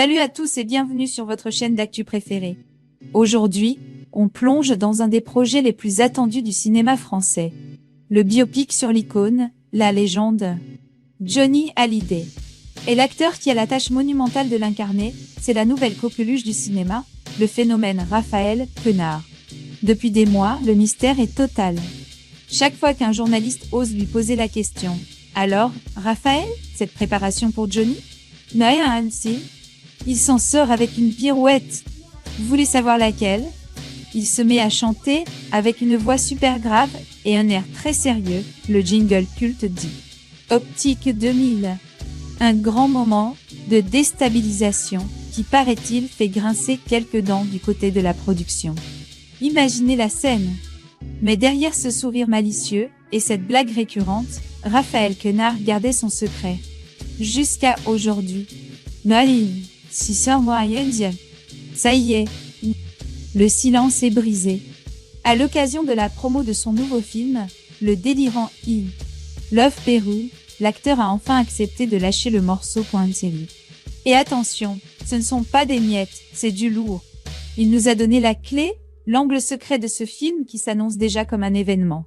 Salut à tous et bienvenue sur votre chaîne d'actu préférée. Aujourd'hui, on plonge dans un des projets les plus attendus du cinéma français. Le biopic sur l'icône, la légende. Johnny Hallyday. Et l'acteur qui a la tâche monumentale de l'incarner, c'est la nouvelle coqueluche du cinéma, le phénomène Raphaël Quenard. Depuis des mois, le mystère est total. Chaque fois qu'un journaliste ose lui poser la question, alors, Raphaël, cette préparation pour Johnny? Nancy. Il s'en sort avec une pirouette. Vous voulez savoir laquelle? Il se met à chanter avec une voix super grave et un air très sérieux, le jingle culte dit Optique 2000. Un grand moment de déstabilisation qui, paraît-il, fait grincer quelques dents du côté de la production. Imaginez la scène. Mais derrière ce sourire malicieux et cette blague récurrente, Raphaël Quenard gardait son secret. Jusqu'à aujourd'hui. Marine, si ça ça y est. Le silence est brisé. À l'occasion de la promo de son nouveau film, le délirant I. Love Perú, l'acteur a enfin accepté de lâcher le morceau pour une série. Et attention, ce ne sont pas des miettes, c'est du lourd. Il nous a donné la clé, l'angle secret de ce film qui s'annonce déjà comme un événement.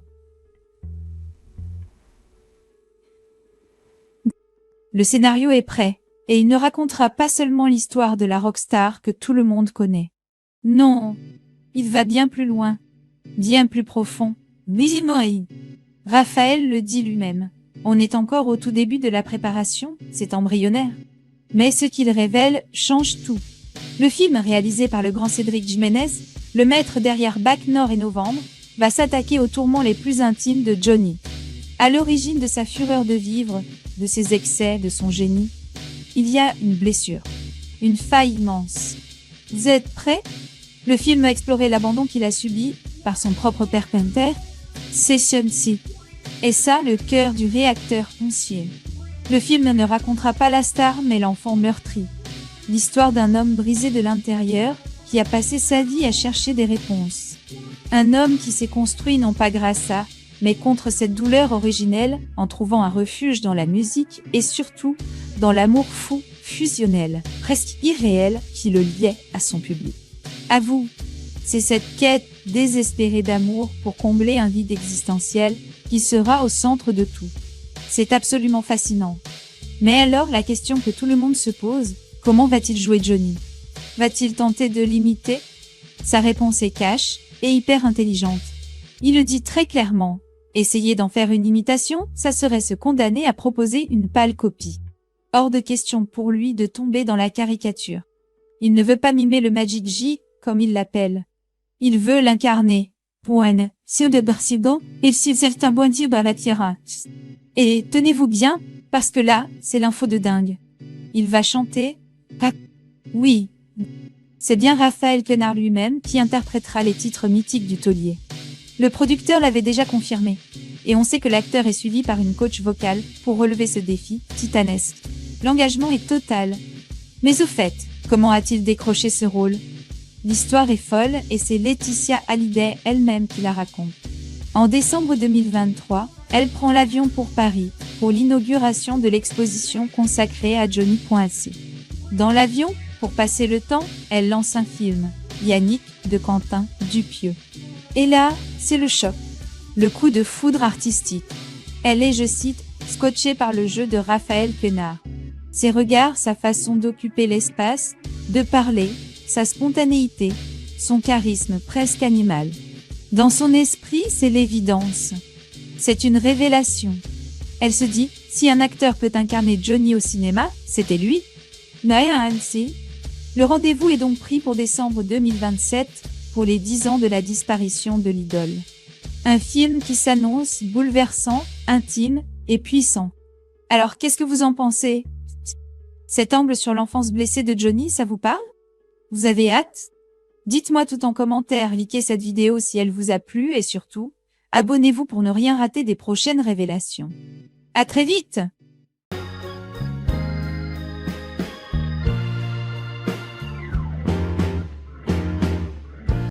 Le scénario est prêt, et il ne racontera pas seulement l'histoire de la rockstar que tout le monde connaît. Non, il va bien plus loin, bien plus profond. Raphaël le dit lui-même. On est encore au tout début de la préparation, c'est embryonnaire. Mais ce qu'il révèle change tout. Le film réalisé par le grand Cédric Jiménez, le maître derrière Bac Nord et Novembre, va s'attaquer aux tourments les plus intimes de Johnny. À l'origine de sa fureur de vivre, de ses excès, de son génie, il y a une blessure, une faille immense. Vous êtes prêts? Le film a exploré l'abandon qu'il a subi par son propre père Panther, Session-ci. Et ça, le cœur du réacteur foncier. Le film ne racontera pas la star, mais l'enfant meurtri. L'histoire d'un homme brisé de l'intérieur, qui a passé sa vie à chercher des réponses. Un homme qui s'est construit non pas grâce à, mais contre cette douleur originelle, en trouvant un refuge dans la musique et surtout dans l'amour fou, fusionnel, presque irréel, qui le liait à son public. À vous, c'est cette quête désespérée d'amour pour combler un vide existentiel qui sera au centre de tout. C'est absolument fascinant. Mais alors, la question que tout le monde se pose, comment va-t-il jouer Johnny? Va-t-il tenter de l'imiter? Sa réponse est cash et hyper intelligente. Il le dit très clairement. Essayer d'en faire une imitation, ça serait se condamner à proposer une pâle copie. Hors de question pour lui de tomber dans la caricature. Il ne veut pas mimer le Magic J, comme il l'appelle. Il veut l'incarner. Point. Sur de Barcigan, et si certains bon Dieu la tierra. Et tenez-vous bien, parce que là, c'est l'info de dingue. Il va chanter. Oui. C'est bien Raphaël Quenard lui-même qui interprétera les titres mythiques du taulier. Le producteur l'avait déjà confirmé. Et on sait que l'acteur est suivi par une coach vocale pour relever ce défi titanesque. L'engagement est total. Mais au fait, comment a-t-il décroché ce rôle? L'histoire est folle et c'est Laetitia Hallyday elle-même qui la raconte. En décembre 2023, elle prend l'avion pour Paris, pour l'inauguration de l'exposition consacrée à Johnny.c. Dans l'avion, pour passer le temps, elle lance un film, Yannick, de Quentin Dupieux. Et là, c'est le choc. Le coup de foudre artistique. Elle est, je cite, scotchée par le jeu de Raphaël Quenard. Ses regards, sa façon d'occuper l'espace, de parler, sa spontanéité, son charisme presque animal. Dans son esprit, c'est l'évidence. C'est une révélation. Elle se dit, si un acteur peut incarner Johnny au cinéma, c'était lui. Nancy. Le rendez-vous est donc pris pour décembre 2027, pour les 10 ans de la disparition de l'idole. Un film qui s'annonce bouleversant, intime et puissant. Alors, qu'est-ce que vous en pensez? Cet angle sur l'enfance blessée de Johnny, ça vous parle? Vous avez hâte? Dites-moi tout en commentaire, likez cette vidéo si elle vous a plu et surtout, abonnez-vous pour ne rien rater des prochaines révélations. À très vite!